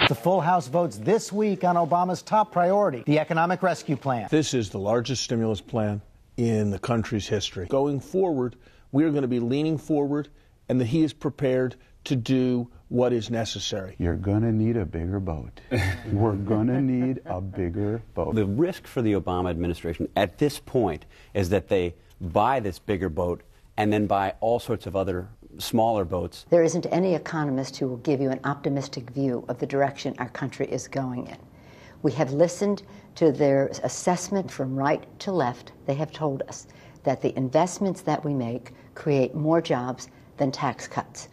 The full House votes this week on Obama's top priority, the economic rescue plan. This is the largest stimulus plan in the country's history. Going forward, we are going to be leaning forward, and that he is prepared to do what is necessary. You're going to need a bigger boat. We're going to need a bigger boat. The risk for the Obama administration at this point is that they buy this bigger boat and then buy all sorts of other smaller boats. There isn't any economist who will give you an optimistic view of the direction our country is going in. We have listened to their assessment from right to left. They have told us that the investments that we make create more jobs than tax cuts.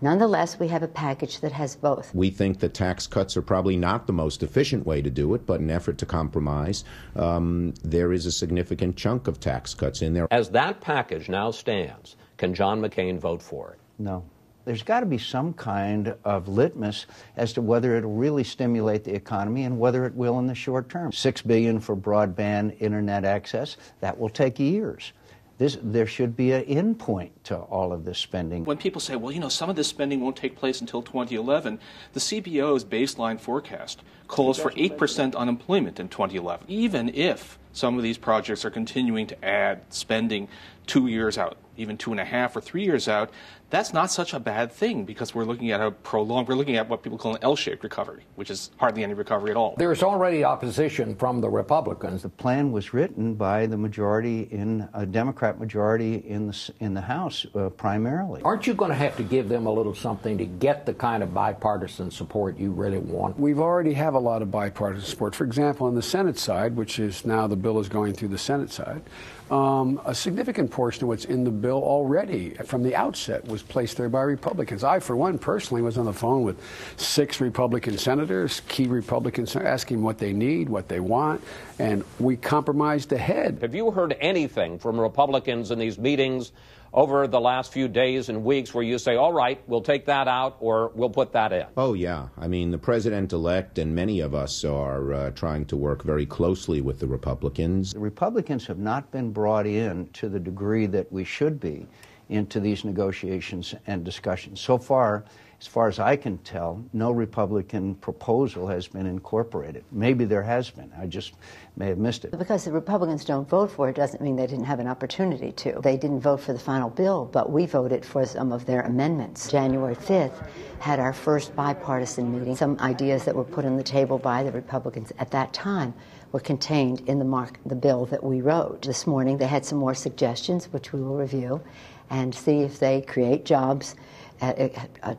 Nonetheless, we have a package that has both. We think that tax cuts are probably not the most efficient way to do it, but in an effort to compromise, there is a significant chunk of tax cuts in there. As that package now stands, can John McCain vote for it? No. There's got to be some kind of litmus as to whether it'll really stimulate the economy and whether it will in the short term. $6 billion for broadband internet access, that will take years. There should be an end point to all of this spending. When people say, well, you know, some of this spending won't take place until 2011, the CBO's baseline forecast calls for 8% unemployment in 2011. Even if some of these projects are continuing to add spending 2 years out, even 2.5 or 3 years out, that's not such a bad thing because we're looking at we're looking at what people call an L-shaped recovery, which is hardly any recovery at all. There's already opposition from the Republicans. The plan was written by the majority a Democrat majority in the House, primarily. Aren't you going to have to give them a little something to get the kind of bipartisan support you really want? We've already have a lot of bipartisan support. For example, on the Senate side, which is now the bill is going through the Senate side, a significant portion of what's in the bill already from the outset was placed there by Republicans. I, for one, personally was on the phone with 6 Republican senators, key Republicans, asking what they need, what they want, and we compromised ahead. Have you heard anything from Republicans in these meetings over the last few days and weeks where you say, all right, we'll take that out or we'll put that in? Oh, yeah. I mean, the president-elect and many of us are trying to work very closely with the Republicans. The Republicans have not been brought in to the degree that we should be into these negotiations and discussions. So far as I can tell, no Republican proposal has been incorporated. Maybe there has been. I just may have missed it. Because the Republicans don't vote for it doesn't mean they didn't have an opportunity to. They didn't vote for the final bill, but we voted for some of their amendments. January 5th had our first bipartisan meeting. Some ideas that were put on the table by the Republicans at that time were contained in the bill that we wrote. This morning they had some more suggestions, which we will review, and see if they create jobs,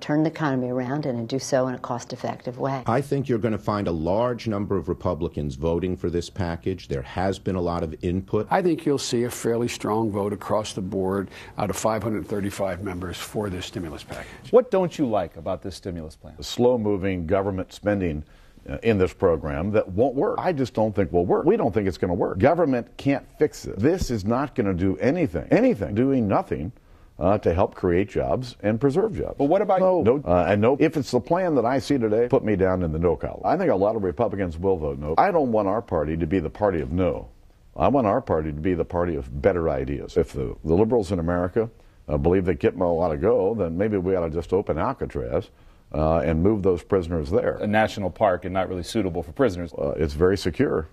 turn the economy around, and do so in a cost-effective way. I think you're going to find a large number of Republicans voting for this package. There has been a lot of input. I think you'll see a fairly strong vote across the board out of 535 members for this stimulus package. What don't you like about this stimulus plan? The slow-moving government spending in this program that won't work. I just don't think will work. We don't think it's going to work. Government can't fix it. This is not going to do anything, doing nothing to help create jobs and preserve jobs. But what about no? If it's the plan that I see today, put me down in the no column. I think a lot of Republicans will vote no. I don't want our party to be the party of no. I want our party to be the party of better ideas. If the liberals in America believe that Gitmo ought to go, then maybe we ought to just open Alcatraz and move those prisoners there. A national park and not really suitable for prisoners. It's very secure.